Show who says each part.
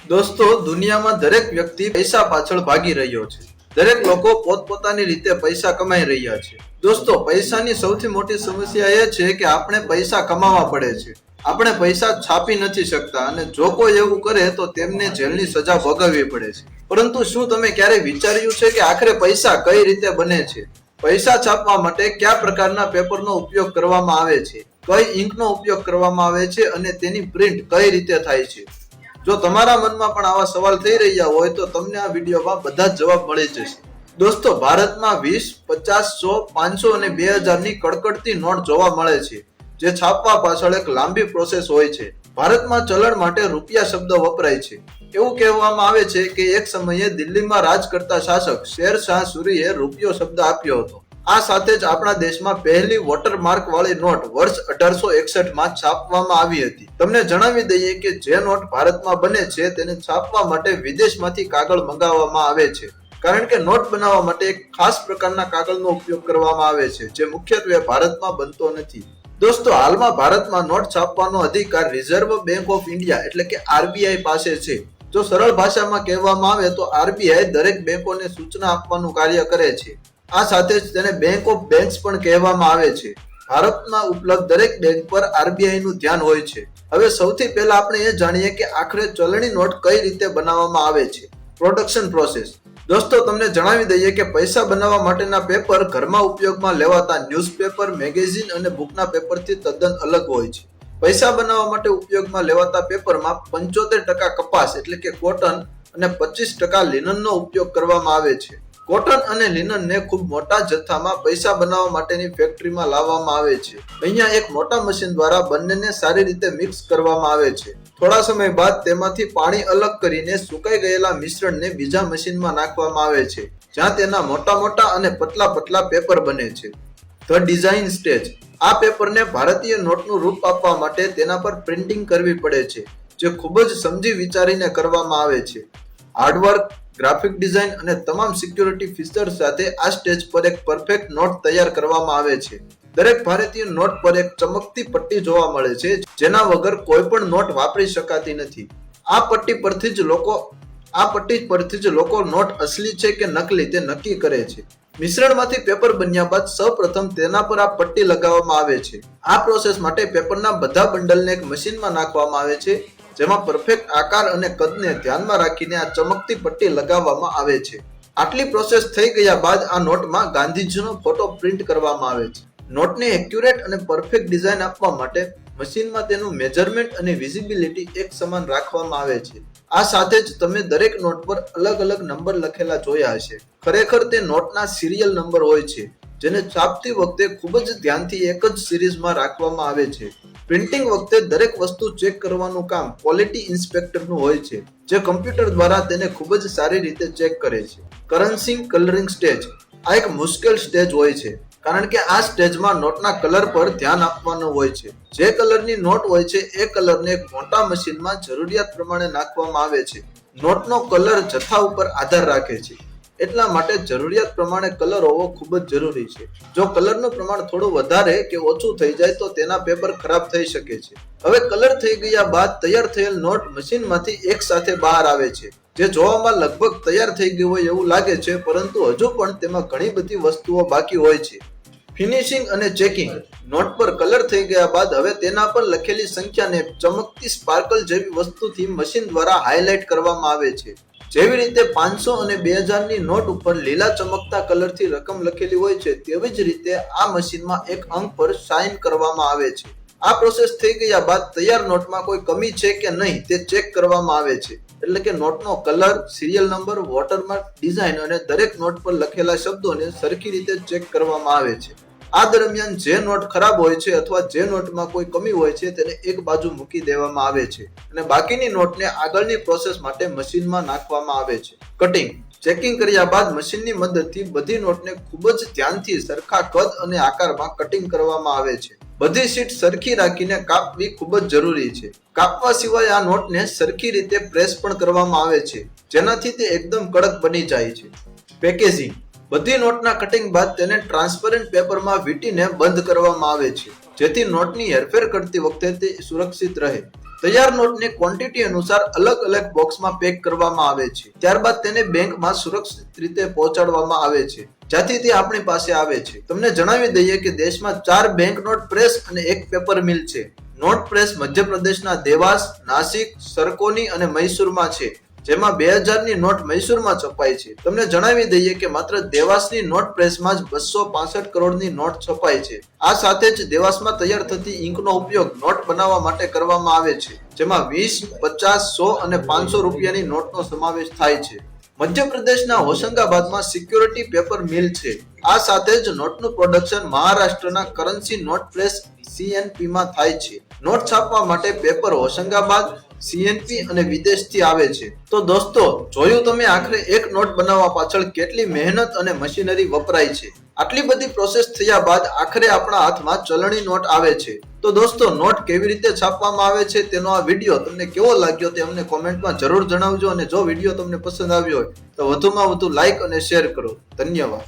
Speaker 1: દોસ્તો, દુનિયામાં દરેક વ્યક્તિ પૈસા પાછળ ભાગી રહ્યો છે. દરેક લોકો પોતપોતાની રીતે પૈસા કમાઈ રહ્યા છે. દોસ્તો, પૈસાની સૌથી મોટી સમસ્યા એ છે કે આપણે પૈસા કમાવા પડે છે. આપણે પૈસા છાપી નથી શકતા અને જો કોઈ એવું કરે તો તેમને જેલની સજા ભોગવવી પડે છે. પરંતુ શું તમે ક્યારેય વિચાર્યું છે કે આખરે પૈસા કઈ રીતે બને છે? પૈસા છાપવા માટે કયા પ્રકારના પેપરનો ઉપયોગ કરવામાં આવે છે, કઈ ઇંકનો ઉપયોગ કરવામાં આવે છે અને તેની પ્રિન્ટ કઈ રીતે થાય છે? જો તમારા મનમાં પણ આવા સવાલ થઈ રહ્યા હોય તો તમને આ વિડીયોમાં બધા જ જવાબ મળી જશે. દોસ્તો, ભારતમાં 20, 50, 100, 500 અને 2000ની કડકડતી નોટ જોવા મળે છે, જે છાપવા પાછળ એક લાંબી પ્રોસેસ હોય છે. ભારતમાં ચલણ માટે રૂપિયા શબ્દ વપરાય છે. એવું કહેવામાં આવે છે કે એક સમયે દિલ્હીમાં રાજ કરતા શાસક શેરશાહ સૂરીએ રૂપિયો શબ્દ આપ્યો હતો. આ સાથે જ આપણા દેશમાં પહેલી વોટરમાર્ક વાળી નોટ વર્ષ 1861માં છાપવામાં આવી હતી. તમને જણાવી દઈએ કે જે નોટ ભારતમાં બને છે તેને છાપવા માટે વિદેશમાંથી કાગળ મંગાવવામાં આવે છે, કારણ કે નોટ બનાવવા માટે એક ખાસ પ્રકારના કાગળનો ઉપયોગ કરવામાં આવે છે, જે મુખ્યત્વે ભારતમાં બનતો નથી. દોસ્તો, હાલમાં ભારતમાં નોટ છાપવાનો અધિકાર રિઝર્વ બેંક ઓફ ઇન્ડિયા એટલે કે આરબીઆઈ પાસે છે. જો સરળ ભાષામાં કહેવામાં આવે તો આરબીઆઈ દરેક બેંકોને સૂચના આપવાનું કાર્ય કરે છે. આ સાથે જ તેને બેંક ઓફ બેંક્સ પણ કહેવામાં આવે છે. ભારતમાં ઉપલબ્ધ દરેક બેંક પર આરબીઆઈ નું ધ્યાન હોય છે. હવે સૌથી પહેલા આપણે એ જાણીએ કે આખરે ચલણી નોટ કઈ રીતે બનાવવામાં આવે છે. Production process. દોસ્તો, તમને જણાવી દઈએ કે પૈસા બનાવવા માટેના પેપર ઘરમાં ઉપયોગમાં લેવાતા ન્યૂઝપેપર, મેગેઝિન અને બુકના પેપરથી તદ્દન અલગ હોય છે. પૈસા બનાવવા માટે ઉપયોગમાં લેવાતા પેપરમાં 75% કપાસ એટલે કે કોટન અને 25% લિનનનો ઉપયોગ કરવામાં આવે છે. કોટન અને લિનનને ખૂબ મોટા જથ્થામાં પૈસા બનાવવા માટેની ફેક્ટરીમાં લાવવામાં આવે છે. અહીંયા એક મોટા મશીન દ્વારા બંનેને સારી રીતે મિક્સ કરવામાં આવે છે. થોડા સમય બાદ તેમાંથી પાણી અલગ કરીને સુકાઈ ગયેલા મિશ્રણને બીજા મશીનમાં નાખવામાં આવે છે, જ્યાં તેના મોટા મોટા અને પતલા પતલા પેપર બને છે. The design stage. આ પેપરને ભારતીય નોટનું રૂપ આપવા માટે તેના પર પ્રિન્ટિંગ કરવી પડે છે, જે ખૂબ જ સમજી વિચારીને કરવામાં આવે છે. હાર્ડવર્ક, ગ્રાફિક ડિઝાઇન અને તમામ સિક્યુરિટી ફીચર્સ સાથે આ સ્ટેજ પર એક પરફેક્ટ નોટ તૈયાર કરવામાં આવે છે. દરેક ભારતીય નોટ પર એક ચમકતી પટ્ટી જોવા મળે છે, જેના વગર કોઈ પણ નોટ વાપરી શકાતી નથી. આ પટ્ટી પરથી જ લોકો નોટ અસલી છે કે નકલી તે નક્કી કરે છે. મિશ્રણમાંથી પેપર બન્યા બાદ સૌપ્રથમ તેના પર આ પટ્ટી લગાવવામાં આવે છે. આ પ્રોસેસ માટે પેપરના બધા બંડલને એક મશીનમાં નાખવામાં આવે છે, જેમાં પરફેક્ટ આકાર અને કદને ધ્યાનમાં રાખીને આ ચમકતી પટ્ટી લગાવવામાં આવે છે. આટલી પ્રોસેસ થઈ ગયા બાદ આ નોટમાં ગાંધીજીનો ફોટો પ્રિન્ટ કરવામાં આવે છે. નોટને એક્યુરેટ અને પરફેક્ટ ડિઝાઇન આપવા માટે મશીનમાં તેનું મેજરમેન્ટ અને વિઝિબિલિટી એક સમાન રાખવામાં આવે છે. આ સાથે જ તમે દરેક નોટ પર અલગ અલગ નંબર લખેલા જોયા હશે. ખરેખર તે નોટના સિરિયલ નંબર હોય છે, જેને છાપતી વખતે ખૂબ જ ધ્યાનથી એક જ સિરીઝમાં રાખવામાં આવે છે. પ્રિન્ટિંગ વખતે દરેક વસ્તુ ચેક કરવાનું કામ ક્વોલિટી ઇન્સ્પેક્ટરનું હોય છે, જે કમ્પ્યુટર દ્વારા તેને ખૂબ જ સારી રીતે ચેક કરે છે. કરન્સિંગ કલરિંગ સ્ટેજ. આ એક મુશ્કેલ સ્ટેજ હોય છે, કારણ કે આ સ્ટેજમાં નોટના કલર પર ધ્યાન આપવાનું હોય છે. જે કલરની નોટ હોય છે એ કલરને એક મોટા મશીનમાં જરૂરિયાત પ્રમાણે નાખવામાં આવે છે. નોટનો કલર જથ્થા ઉપર આધાર રાખે છે, એટલા માટે જરૂરિયાત પ્રમાણે કલર હોવો ખૂબ જ જરૂરી છે. જો કલરનું પ્રમાણ થોડું વધારે કે ઓછું થઈ જાય તો તેના પેપર ખરાબ થઈ શકે છે. હવે કલર થઈ ગયા બાદ તૈયાર થયેલ નોટ મશીનમાંથી એક સાથે બહાર આવે છે, જે જોવામાં લગભગ તૈયાર થઈ ગયું હોય એવું લાગે છે, પરંતુ હજુ પણ તેમાં ઘણી બધી વસ્તુઓ બાકી હોય છે. ફિનિશિંગ અને ચેકિંગ. નોટ પર કલર થઈ ગયા બાદ હવે તેના પર લખેલી સંખ્યાને ચમકતી સ્પાર્કલ જેવી વસ્તુથી મશીન દ્વારા હાઇલાઇટ કરવામાં આવે છે. જેવી રીતે 500 અને 2000ની નોટ ઉપર લીલા ચમકતા કલરથી રકમ લખેલી હોય છે, તેવી જ રીતે આ મશીનમાં એક અંક પર સાઇન કરવામાં આવે છે. આ પ્રોસેસ થઈ ગયા બાદ તૈયાર નોટમાં કોઈ કમી છે કે નહીં તે ચેક કરવામાં આવે છે. એટલે કે નોટનો colour, serial number, watermark, design અને દરેક નોટ પર લખેલા શબ્દોને સરખી રીતે ચેક કરવામાં આવે છે. આ દરમિયાન જે નોટ ખરાબ હોય છે અથવા જે નોટમાં કોઈ કમી હોય છે તેને એક બાજુ મૂકી દેવામાં આવે છે અને બાકીની નોટને આગળની પ્રોસેસ માટે મશીનમાં નાખવામાં આવે છે. કટિંગ. ચેકિંગ કર્યા બાદ મશીનની મદદથી બધી નોટને ખૂબ જ ધ્યાનથી સરખા કદ અને આકારમાં કટિંગ કરવામાં આવે છે. બધી શીટ સરખી રાખીને કાપવી ખૂબ જ જરૂરી છે. કાપવા સિવાય આ નોટને સરખી રીતે પ્રેસ પણ કરવામાં આવે છે, જેનાથી તે એકદમ કડક બની જાય છે. પેકેજિંગ. બધી નોટના કટિંગ બાદ તેને ટ્રાન્સપરન્ટ પેપરમાં વીંટીને બંધ કરવામાં આવે છે, જેથી નોટની હેરફેર કરતી વખતે તે સુરક્ષિત રહે. તૈયાર નોટને ક્વોન્ટિટી અનુસાર અલગ અલગ બોક્સમાં પેક કરવામાં આવે છે. ત્યારબાદ તેને બેંકમાં સુરક્ષિત રીતે પહોંચાડવામાં આવે છે, જ્યાંથી તે આપણી પાસે આવે છે. તમને જણાવી દઈએ કે દેશમાં 4 બેંક નોટ પ્રેસ અને 1 પેપર મિલ છે. નોટ પ્રેસ મધ્યપ્રદેશના દેવાસ, નાસિક, સરકોની અને મૈસૂરમાં છે, જેમાં 2000ની નોટ મૈસૂરમાં છપાય છે. તમને જણાવી દઈએ કે માત્ર દેવાસની નોટ પ્રેસમાં જ 265 કરોડની નોટ છપાય છે. આ સાથે જ દેવાસમાં તૈયાર થતી ઇંકનો ઉપયોગ નોટ બનાવવા માટે કરવામાં આવે છે, જેમાં 20, 50, 100 અને 500 રૂપિયાની નોટનો સમાવેશ થાય છે. મધ્યપ્રદેશના હોશંગાબાદમાં સિક્યોરિટી પેપર મિલ છે. આ સાથે જ નોટનું પ્રોડક્શન મહારાષ્ટ્રના કરન્સી નોટ પ્રેસ CNP માં થાય છે. નોટ છાપવા માટે પેપર હોશંગાબાદ, CNP અને વિદેશથી આવે છે. તો દોસ્તો, જોયું તમે આખરે એક નોટ બનાવવા પાછળ કેટલી મહેનત અને મશીનરી વપરાય છે. આટલી બધી પ્રોસેસ થયા બાદ આખરે આપણા હાથમાં ચલણી નોટ આવે છે. તો દોસ્તો, નોટ કેવી રીતે છાપવામાં આવે છે તેનો આ વિડીયો તમને કેવો લાગ્યો તે અમને કોમેન્ટમાં જરૂર જણાવજો. અને જો વિડીયો તમને પસંદ આવ્યો હોય તો વધુમાં વધુ લાઈક અને શેર કરો. ધન્યવાદ.